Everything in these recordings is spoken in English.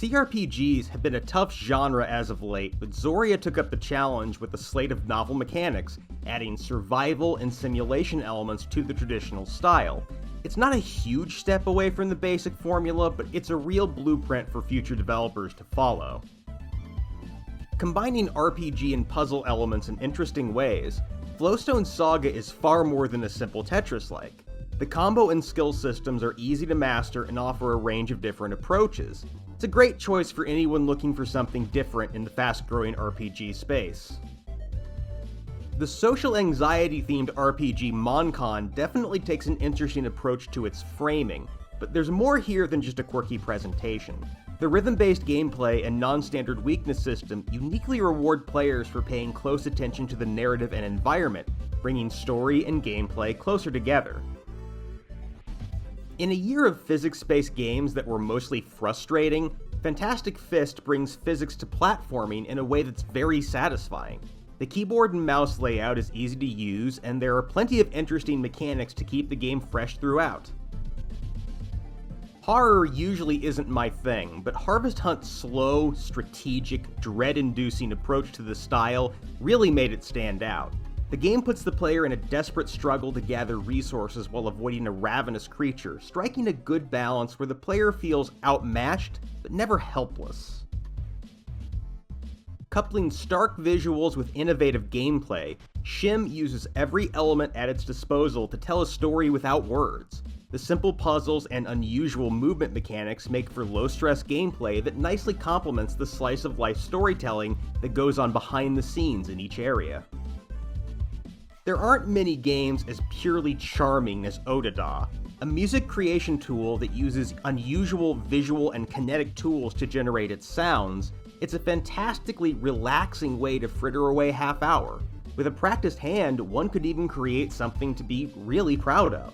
CRPGs have been a tough genre as of late, but Zoria took up the challenge with a slate of novel mechanics, adding survival and simulation elements to the traditional style. It's not a huge step away from the basic formula, but it's a real blueprint for future developers to follow. Combining RPG and puzzle elements in interesting ways, Flowstone Saga is far more than a simple Tetris-like. The combo and skill systems are easy to master and offer a range of different approaches. It's a great choice for anyone looking for something different in the fast-growing RPG space. The social anxiety-themed RPG Moncon definitely takes an interesting approach to its framing, but there's more here than just a quirky presentation. The rhythm-based gameplay and non-standard weakness system uniquely reward players for paying close attention to the narrative and environment, bringing story and gameplay closer together. In a year of physics-based games that were mostly frustrating, Fantastic Fist brings physics to platforming in a way that's very satisfying. The keyboard and mouse layout is easy to use, and there are plenty of interesting mechanics to keep the game fresh throughout. Horror usually isn't my thing, but Harvest Hunt's slow, strategic, dread-inducing approach to the style really made it stand out. The game puts the player in a desperate struggle to gather resources while avoiding a ravenous creature, striking a good balance where the player feels outmatched, but never helpless. Coupling stark visuals with innovative gameplay, Shim uses every element at its disposal to tell a story without words. The simple puzzles and unusual movement mechanics make for low-stress gameplay that nicely complements the slice-of-life storytelling that goes on behind the scenes in each area. There aren't many games as purely charming as Odada, a music creation tool that uses unusual visual and kinetic tools to generate its sounds. It's a fantastically relaxing way to fritter away half hour. With a practiced hand, one could even create something to be really proud of.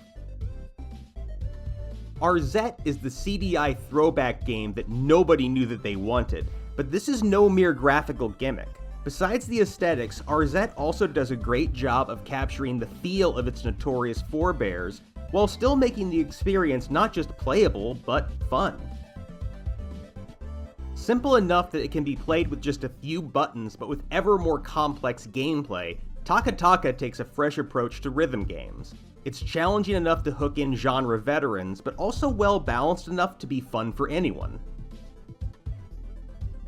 Arzette is the CDI throwback game that nobody knew that they wanted, but this is no mere graphical gimmick. Besides the aesthetics, Arzette also does a great job of capturing the feel of its notorious forebears, while still making the experience not just playable, but fun. Simple enough that it can be played with just a few buttons, but with ever more complex gameplay, Taka Taka takes a fresh approach to rhythm games. It's challenging enough to hook in genre veterans, but also well balanced enough to be fun for anyone.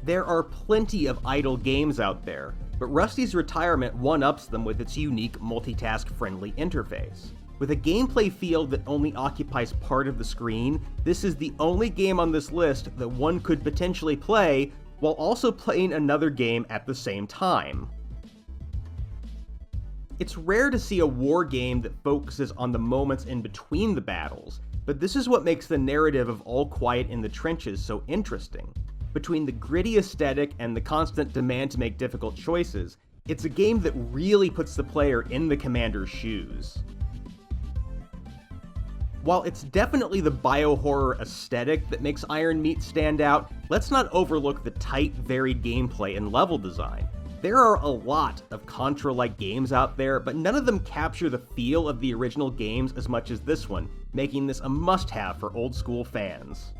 There are plenty of idle games out there, but Rusty's retirement one-ups them with its unique multitask-friendly interface. With a gameplay field that only occupies part of the screen, this is the only game on this list that one could potentially play while also playing another game at the same time. It's rare to see a war game that focuses on the moments in between the battles, but this is what makes the narrative of All Quiet in the Trenches so interesting. Between the gritty aesthetic and the constant demand to make difficult choices, it's a game that really puts the player in the commander's shoes. While it's definitely the biohorror aesthetic that makes Iron Meat stand out, let's not overlook the tight, varied gameplay and level design. There are a lot of Contra-like games out there, but none of them capture the feel of the original games as much as this one, making this a must-have for old-school fans.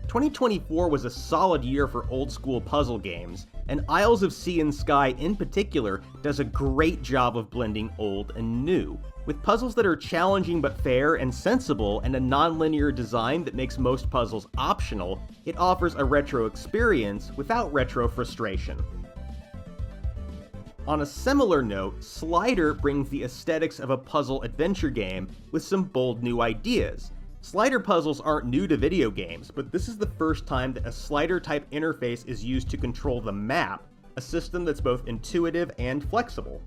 2024 was a solid year for old-school puzzle games, and Isles of Sea and Sky in particular does a great job of blending old and new. With puzzles that are challenging but fair and sensible, and a non-linear design that makes most puzzles optional, it offers a retro experience without retro frustration. On a similar note, Slider brings the aesthetics of a puzzle adventure game with some bold new ideas. Slider puzzles aren't new to video games, but this is the first time that a slider-type interface is used to control the map, a system that's both intuitive and flexible.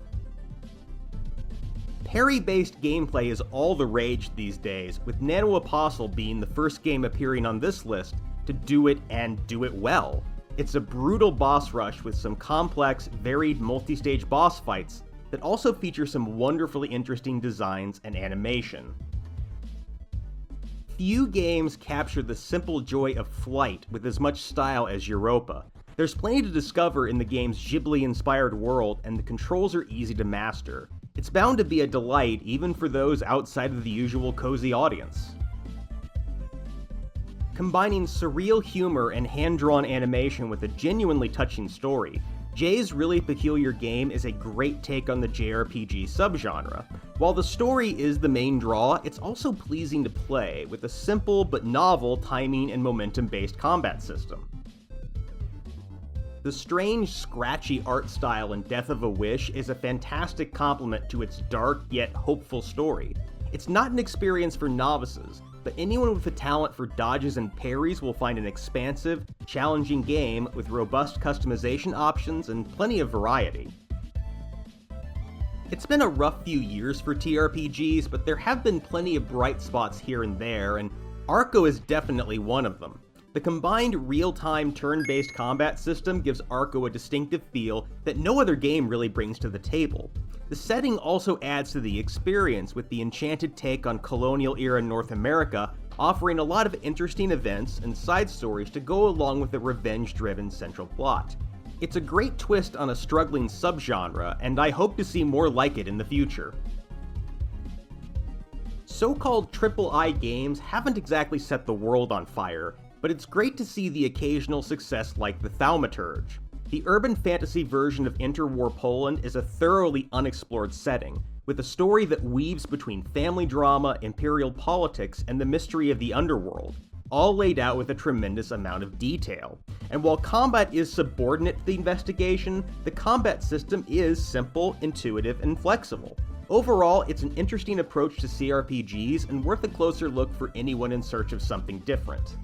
Parry-based gameplay is all the rage these days, with Nano Apostle being the first game appearing on this list to do it and do it well. It's a brutal boss rush with some complex, varied multi-stage boss fights that also feature some wonderfully interesting designs and animation. Few games capture the simple joy of flight with as much style as Europa. There's plenty to discover in the game's Ghibli-inspired world, and the controls are easy to master. It's bound to be a delight even for those outside of the usual cozy audience. Combining surreal humor and hand-drawn animation with a genuinely touching story, Jay's Really Peculiar Game is a great take on the JRPG subgenre. While the story is the main draw, it's also pleasing to play, with a simple but novel timing and momentum-based combat system. The strange, scratchy art style in Death of a Wish is a fantastic complement to its dark yet hopeful story. It's not an experience for novices, but anyone with a talent for dodges and parries will find an expansive, challenging game with robust customization options and plenty of variety. It's been a rough few years for TRPGs, but there have been plenty of bright spots here and there, and Arco is definitely one of them. The combined real-time turn-based combat system gives Arco a distinctive feel that no other game really brings to the table. The setting also adds to the experience, with the enchanted take on colonial-era North America offering a lot of interesting events and side stories to go along with the revenge-driven central plot. It's a great twist on a struggling subgenre, and I hope to see more like it in the future. So-called AAA games haven't exactly set the world on fire, but it's great to see the occasional success like the Thaumaturge. The urban fantasy version of interwar Poland is a thoroughly unexplored setting, with a story that weaves between family drama, imperial politics, and the mystery of the underworld, all laid out with a tremendous amount of detail. And while combat is subordinate to the investigation, the combat system is simple, intuitive, and flexible. Overall, it's an interesting approach to CRPGs and worth a closer look for anyone in search of something different.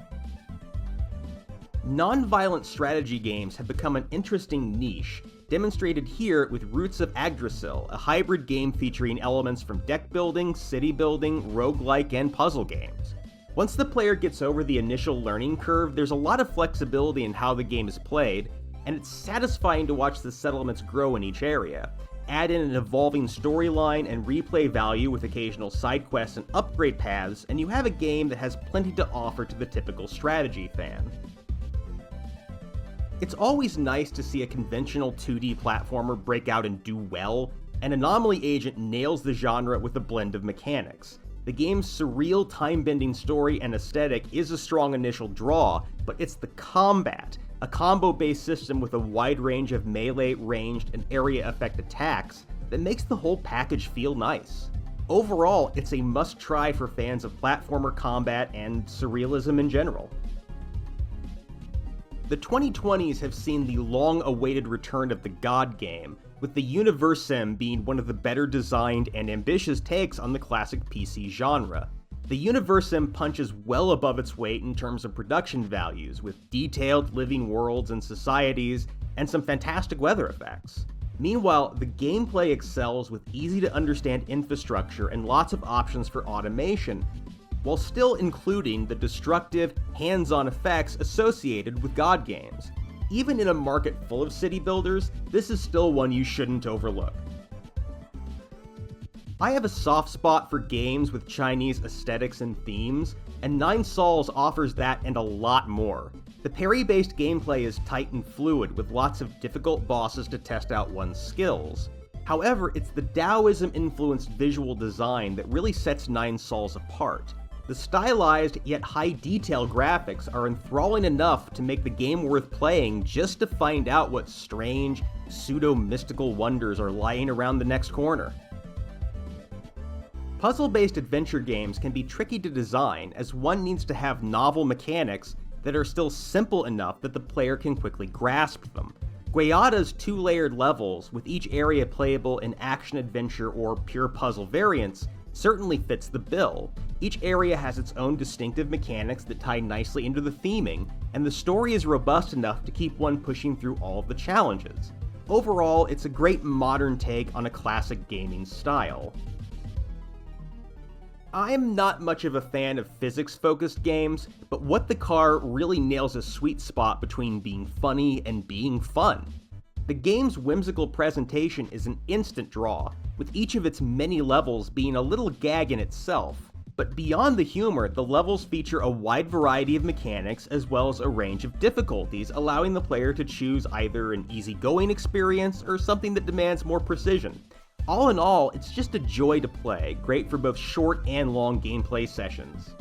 Non-violent strategy games have become an interesting niche, demonstrated here with Roots of Yggdrasil, a hybrid game featuring elements from deck building, city building, roguelike, and puzzle games. Once the player gets over the initial learning curve, there's a lot of flexibility in how the game is played, and it's satisfying to watch the settlements grow in each area. Add in an evolving storyline and replay value with occasional side quests and upgrade paths, and you have a game that has plenty to offer to the typical strategy fan. It's always nice to see a conventional 2D platformer break out and do well, and Anomaly Agent nails the genre with a blend of mechanics. The game's surreal time-bending story and aesthetic is a strong initial draw, but it's the combat, a combo-based system with a wide range of melee, ranged, and area effect attacks, that makes the whole package feel nice. Overall, it's a must-try for fans of platformer combat and surrealism in general. The 2020s have seen the long-awaited return of the God game, with the Universim being one of the better designed and ambitious takes on the classic PC genre. The Universim punches well above its weight in terms of production values, with detailed living worlds and societies, and some fantastic weather effects. Meanwhile, the gameplay excels with easy-to-understand infrastructure and lots of options for automation, while still including the destructive, hands-on effects associated with God games. Even in a market full of city builders, this is still one you shouldn't overlook. I have a soft spot for games with Chinese aesthetics and themes, and Nine Sols offers that and a lot more. The parry-based gameplay is tight and fluid, with lots of difficult bosses to test out one's skills. However, it's the Taoism-influenced visual design that really sets Nine Sols apart. The stylized yet high-detail graphics are enthralling enough to make the game worth playing just to find out what strange, pseudo-mystical wonders are lying around the next corner. Puzzle-based adventure games can be tricky to design, as one needs to have novel mechanics that are still simple enough that the player can quickly grasp them. Guayata's two-layered levels, with each area playable in action-adventure or pure puzzle variants, certainly fits the bill. Each area has its own distinctive mechanics that tie nicely into the theming, and the story is robust enough to keep one pushing through all of the challenges. Overall, it's a great modern take on a classic gaming style. I'm not much of a fan of physics-focused games, but What the Car really nails a sweet spot between being funny and being fun. The game's whimsical presentation is an instant draw, with each of its many levels being a little gag in itself. But beyond the humor, the levels feature a wide variety of mechanics as well as a range of difficulties, allowing the player to choose either an easygoing experience or something that demands more precision. All in all, it's just a joy to play, great for both short and long gameplay sessions.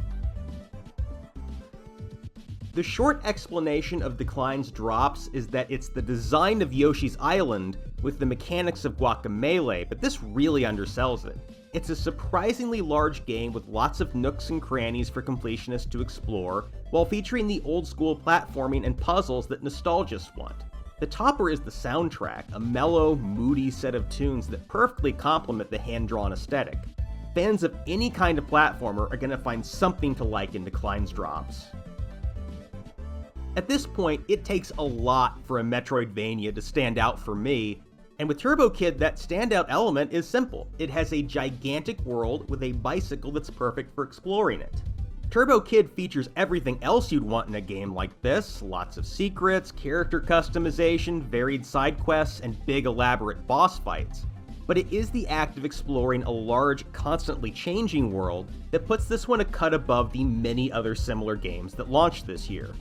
The short explanation of Decline's drops is that it's the design of Yoshi's Island with the mechanics of Guacamelee, but this really undersells it. It's a surprisingly large game with lots of nooks and crannies for completionists to explore, while featuring the old-school platforming and puzzles that nostalgists want. The topper is the soundtrack, a mellow, moody set of tunes that perfectly complement the hand-drawn aesthetic. Fans of any kind of platformer are going to find something to like in Decline's drops. At this point, it takes a lot for a Metroidvania to stand out for me, and with Turbo Kid, that standout element is simple. It has a gigantic world with a bicycle that's perfect for exploring it. Turbo Kid features everything else you'd want in a game like this: lots of secrets, character customization, varied side quests, and big elaborate boss fights. But it is the act of exploring a large, constantly changing world that puts this one a cut above the many other similar games that launched this year.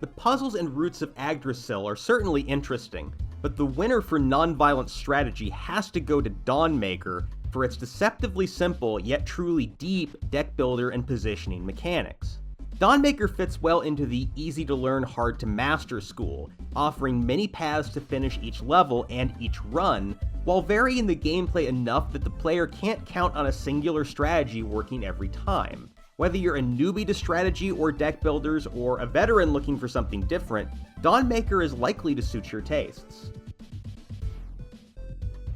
The puzzles and roots of Yggdrasil are certainly interesting, but the winner for non-violent strategy has to go to Dawnmaker for its deceptively simple yet truly deep deck builder and positioning mechanics. Dawnmaker fits well into the easy-to-learn, hard-to-master school, offering many paths to finish each level and each run, while varying the gameplay enough that the player can't count on a singular strategy working every time. Whether you're a newbie to strategy or deck builders, or a veteran looking for something different, Dawnmaker is likely to suit your tastes.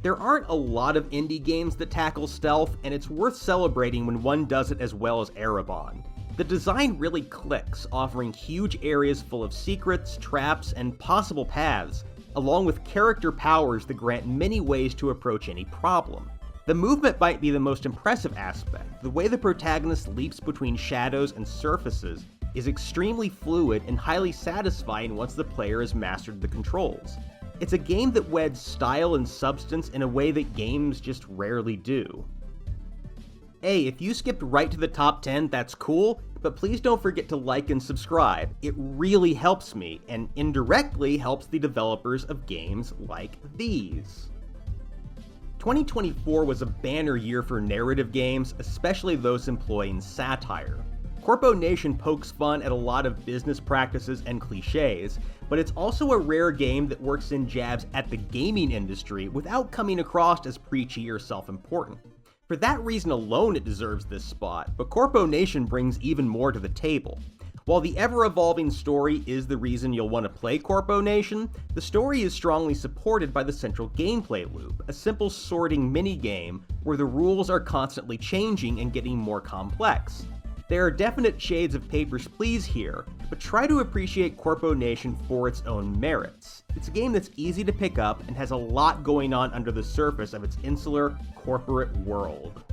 There aren't a lot of indie games that tackle stealth, and it's worth celebrating when one does it as well as Erebon. The design really clicks, offering huge areas full of secrets, traps, and possible paths, along with character powers that grant many ways to approach any problem. The movement might be the most impressive aspect. The way the protagonist leaps between shadows and surfaces is extremely fluid and highly satisfying once the player has mastered the controls. It's a game that weds style and substance in a way that games just rarely do. Hey, if you skipped right to the top 10, that's cool, but please don't forget to like and subscribe. It really helps me, and indirectly helps the developers of games like these. 2024 was a banner year for narrative games, especially those employing satire. Corpo Nation pokes fun at a lot of business practices and cliches, but it's also a rare game that works in jabs at the gaming industry without coming across as preachy or self-important. For that reason alone, it deserves this spot, but Corpo Nation brings even more to the table. While the ever-evolving story is the reason you'll want to play Corpo Nation, the story is strongly supported by the central gameplay loop, a simple sorting minigame where the rules are constantly changing and getting more complex. There are definite shades of Papers, Please here, but try to appreciate Corpo Nation for its own merits. It's a game that's easy to pick up and has a lot going on under the surface of its insular, corporate world.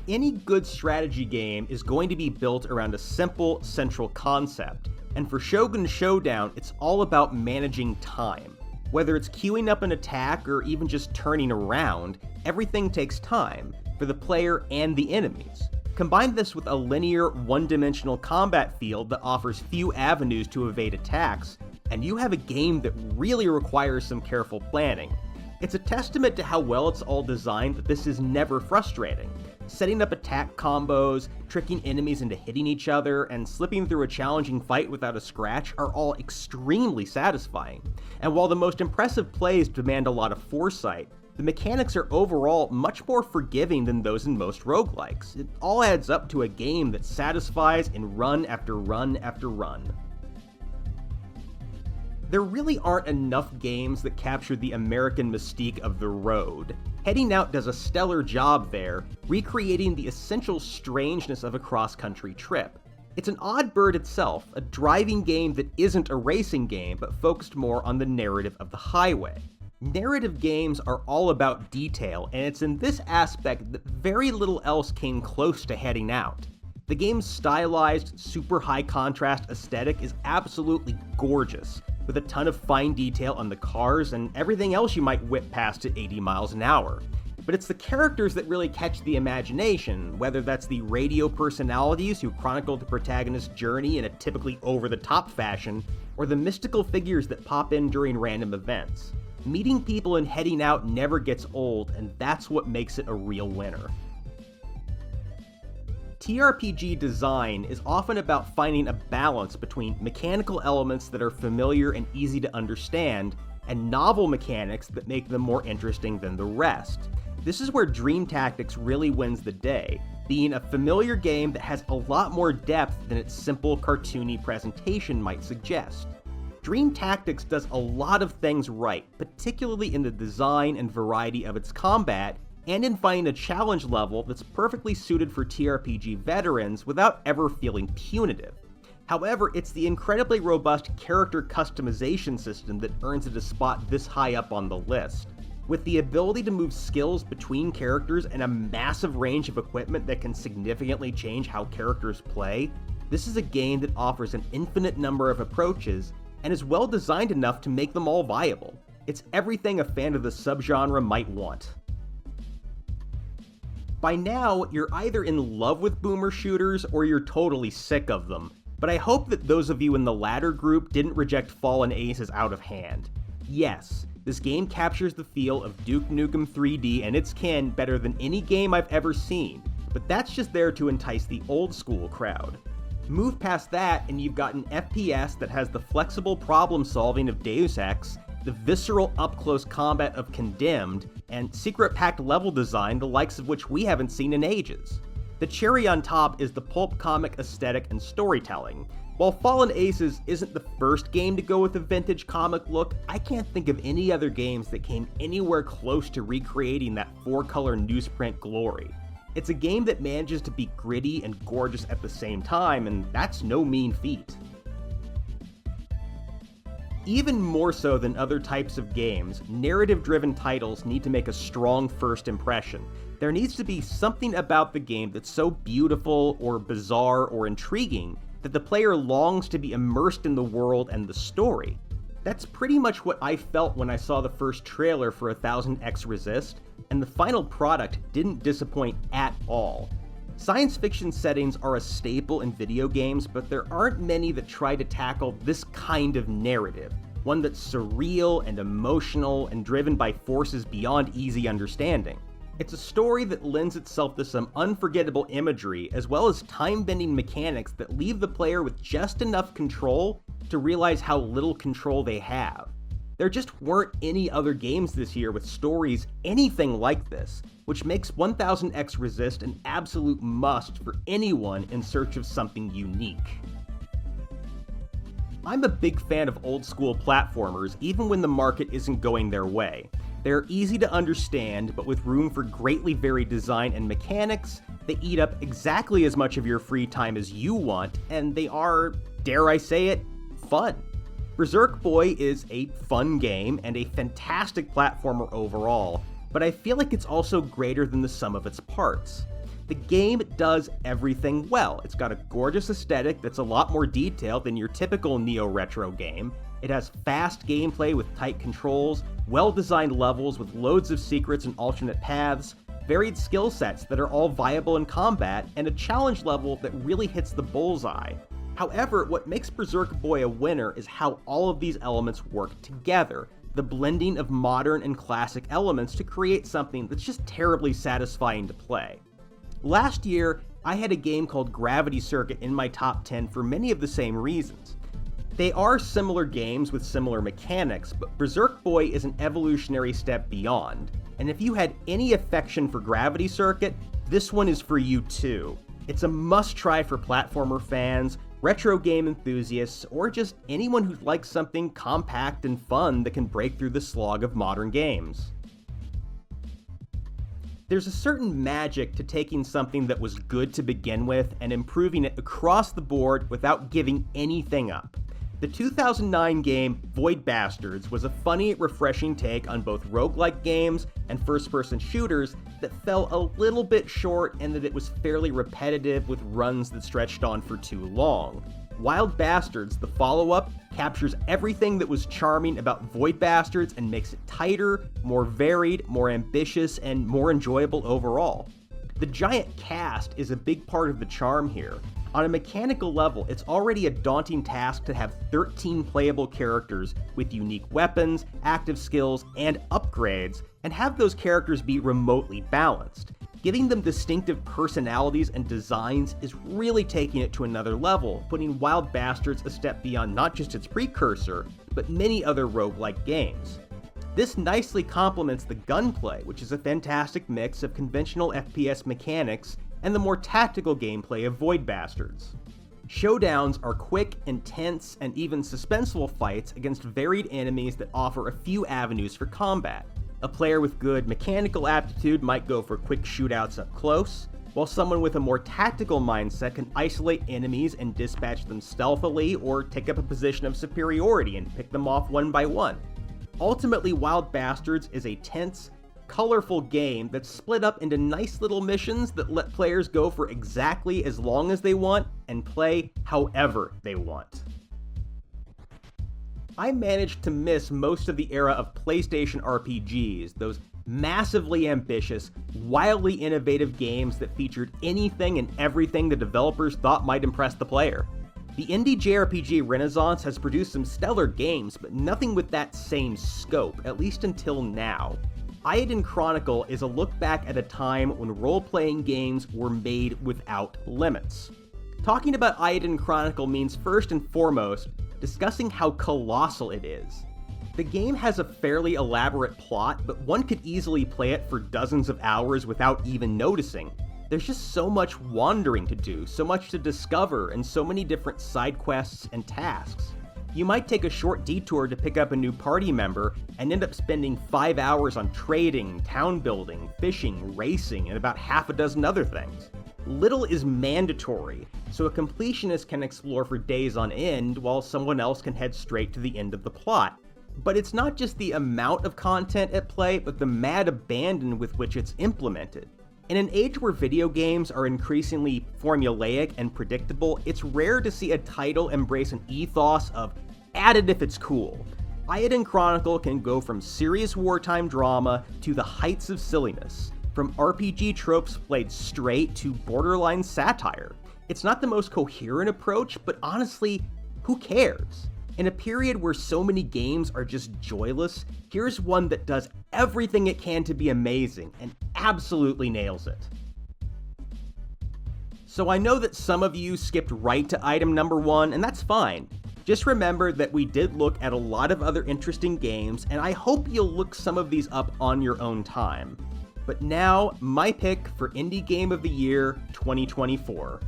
Any good strategy game is going to be built around a simple, central concept, and for Shogun Showdown, it's all about managing time. Whether it's queuing up an attack or even just turning around, everything takes time, for the player and the enemies. Combine this with a linear, one-dimensional combat field that offers few avenues to evade attacks, and you have a game that really requires some careful planning. It's a testament to how well it's all designed that this is never frustrating. Setting up attack combos, tricking enemies into hitting each other, and slipping through a challenging fight without a scratch are all extremely satisfying. And while the most impressive plays demand a lot of foresight, the mechanics are overall much more forgiving than those in most roguelikes. It all adds up to a game that satisfies in run after run after run. There really aren't enough games that capture the American mystique of the road. Heading Out does a stellar job there, recreating the essential strangeness of a cross-country trip. It's an odd bird itself, a driving game that isn't a racing game, but focused more on the narrative of the highway. Narrative games are all about detail, and it's in this aspect that very little else came close to Heading Out. The game's stylized, super high contrast aesthetic is absolutely gorgeous, with a ton of fine detail on the cars and everything else you might whip past at 80 miles an hour. But it's the characters that really catch the imagination, whether that's the radio personalities who chronicle the protagonist's journey in a typically over-the-top fashion, or the mystical figures that pop in during random events. Meeting people and Heading Out never gets old, and that's what makes it a real winner. TRPG design is often about finding a balance between mechanical elements that are familiar and easy to understand, and novel mechanics that make them more interesting than the rest. This is where Dream Tactics really wins the day, being a familiar game that has a lot more depth than its simple cartoony presentation might suggest. Dream Tactics does a lot of things right, particularly in the design and variety of its combat, and in finding a challenge level that's perfectly suited for TRPG veterans without ever feeling punitive. However, it's the incredibly robust character customization system that earns it a spot this high up on the list. With the ability to move skills between characters and a massive range of equipment that can significantly change how characters play, this is a game that offers an infinite number of approaches and is well designed enough to make them all viable. It's everything a fan of the subgenre might want. By now, you're either in love with boomer shooters or you're totally sick of them, but I hope that those of you in the latter group didn't reject Fallen Aces out of hand. Yes, this game captures the feel of Duke Nukem 3D and its kin better than any game I've ever seen, but that's just there to entice the old school crowd. Move past that and you've got an FPS that has the flexible problem solving of Deus Ex, the visceral up-close combat of Condemned, and secret-packed level design the likes of which we haven't seen in ages. The cherry on top is the pulp comic aesthetic and storytelling. While Fallen Aces isn't the first game to go with a vintage comic look, I can't think of any other games that came anywhere close to recreating that 4-color newsprint glory. It's a game that manages to be gritty and gorgeous at the same time, and that's no mean feat. Even more so than other types of games, narrative-driven titles need to make a strong first impression. There needs to be something about the game that's so beautiful, or bizarre, or intriguing that the player longs to be immersed in the world and the story. That's pretty much what I felt when I saw the first trailer for 1000X Resist, and the final product didn't disappoint at all. Science fiction settings are a staple in video games, but there aren't many that try to tackle this kind of narrative, one that's surreal and emotional and driven by forces beyond easy understanding. It's a story that lends itself to some unforgettable imagery, as well as time-bending mechanics that leave the player with just enough control to realize how little control they have. There just weren't any other games this year with stories anything like this, which makes 1000X Resist an absolute must for anyone in search of something unique. I'm a big fan of old school platformers even when the market isn't going their way. They're easy to understand, but with room for greatly varied design and mechanics, they eat up exactly as much of your free time as you want, and they are, dare I say it, fun. Berserk Boy is a fun game and a fantastic platformer overall, but I feel like it's also greater than the sum of its parts. The game does everything well. It's got a gorgeous aesthetic that's a lot more detailed than your typical neo-retro game. It has fast gameplay with tight controls, well-designed levels with loads of secrets and alternate paths, varied skill sets that are all viable in combat, and a challenge level that really hits the bullseye. However, what makes Berserk Boy a winner is how all of these elements work together, the blending of modern and classic elements to create something that's just terribly satisfying to play. Last year, I had a game called Gravity Circuit in my top 10 for many of the same reasons. They are similar games with similar mechanics, but Berserk Boy is an evolutionary step beyond, and if you had any affection for Gravity Circuit, this one is for you too. It's a must-try for platformer fans, retro game enthusiasts, or just anyone who likes something compact and fun that can break through the slog of modern games. There's a certain magic to taking something that was good to begin with and improving it across the board without giving anything up. The 2009 game Void Bastards was a funny, refreshing take on both roguelike games and first-person shooters that fell a little bit short and that it was fairly repetitive with runs that stretched on for too long. Wild Bastards, the follow-up, captures everything that was charming about Void Bastards and makes it tighter, more varied, more ambitious, and more enjoyable overall. The giant cast is a big part of the charm here. On a mechanical level, it's already a daunting task to have 13 playable characters with unique weapons, active skills, and upgrades, and have those characters be remotely balanced. Giving them distinctive personalities and designs is really taking it to another level, putting Wild Bastards a step beyond not just its precursor, but many other roguelike games. This nicely complements the gunplay, which is a fantastic mix of conventional FPS mechanics and the more tactical gameplay of Void Bastards. Showdowns are quick, intense, and even suspenseful fights against varied enemies that offer a few avenues for combat. A player with good mechanical aptitude might go for quick shootouts up close, while someone with a more tactical mindset can isolate enemies and dispatch them stealthily or take up a position of superiority and pick them off one by one. Ultimately, Wild Bastards is a tense, colorful game that's split up into nice little missions that let players go for exactly as long as they want and play however they want. I managed to miss most of the era of PlayStation RPGs, those massively ambitious, wildly innovative games that featured anything and everything the developers thought might impress the player. The indie JRPG renaissance has produced some stellar games, but nothing with that same scope, at least until now. Eiyuden Chronicle is a look back at a time when role-playing games were made without limits. Talking about Eiyuden Chronicle means first and foremost discussing how colossal it is. The game has a fairly elaborate plot, but one could easily play it for dozens of hours without even noticing. There's just so much wandering to do, so much to discover, and so many different side quests and tasks. You might take a short detour to pick up a new party member and end up spending 5 hours on trading, town building, fishing, racing, and about half a dozen other things. Little is mandatory, so a completionist can explore for days on end while someone else can head straight to the end of the plot. But it's not just the amount of content at play, but the mad abandon with which it's implemented. In an age where video games are increasingly formulaic and predictable, it's rare to see a title embrace an ethos of add it if it's cool. Eiyuden Chronicle can go from serious wartime drama to the heights of silliness, from RPG tropes played straight to borderline satire. It's not the most coherent approach, but honestly, who cares? In a period where so many games are just joyless, here's one that does everything it can to be amazing and absolutely nails it. So I know that some of you skipped right to item number 1, and that's fine. Just remember that we did look at a lot of other interesting games, and I hope you'll look some of these up on your own time. But now, my pick for Indie Game of the Year 2024.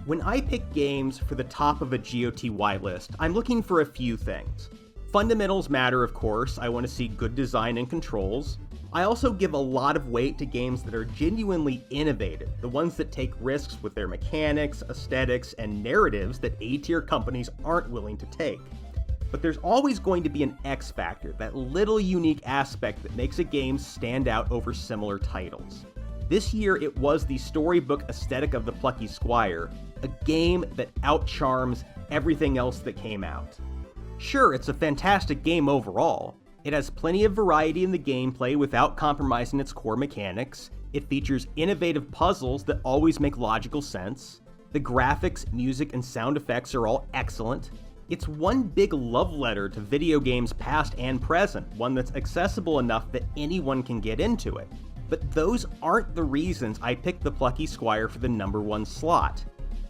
When I pick games for the top of a GOTY list, I'm looking for a few things. Fundamentals matter, of course. I want to see good design and controls. I also give a lot of weight to games that are genuinely innovative, the ones that take risks with their mechanics, aesthetics, and narratives that A-tier companies aren't willing to take. But there's always going to be an X factor, that little unique aspect that makes a game stand out over similar titles. This year it was the storybook aesthetic of The Plucky Squire, a game that outcharms everything else that came out. Sure, it's a fantastic game overall. It has plenty of variety in the gameplay without compromising its core mechanics. It features innovative puzzles that always make logical sense. The graphics, music, and sound effects are all excellent. It's one big love letter to video games past and present, one that's accessible enough that anyone can get into it. But those aren't the reasons I picked The Plucky Squire for the number 1 slot.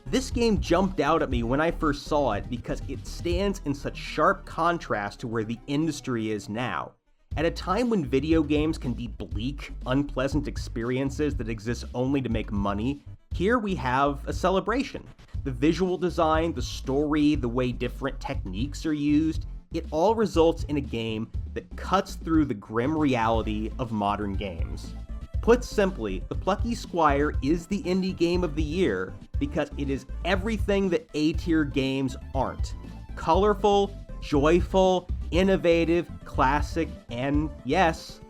This game jumped out at me when I first saw it because it stands in such sharp contrast to where the industry is now. At a time when video games can be bleak, unpleasant experiences that exist only to make money, here we have a celebration. The visual design, the story, the way different techniques are used, it all results in a game that cuts through the grim reality of modern games. Put simply, The Plucky Squire is the indie game of the year because it is everything that A-tier games aren't. Colorful, joyful, innovative, classic, and yes,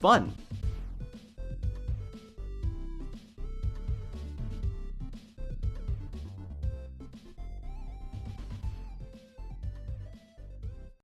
fun.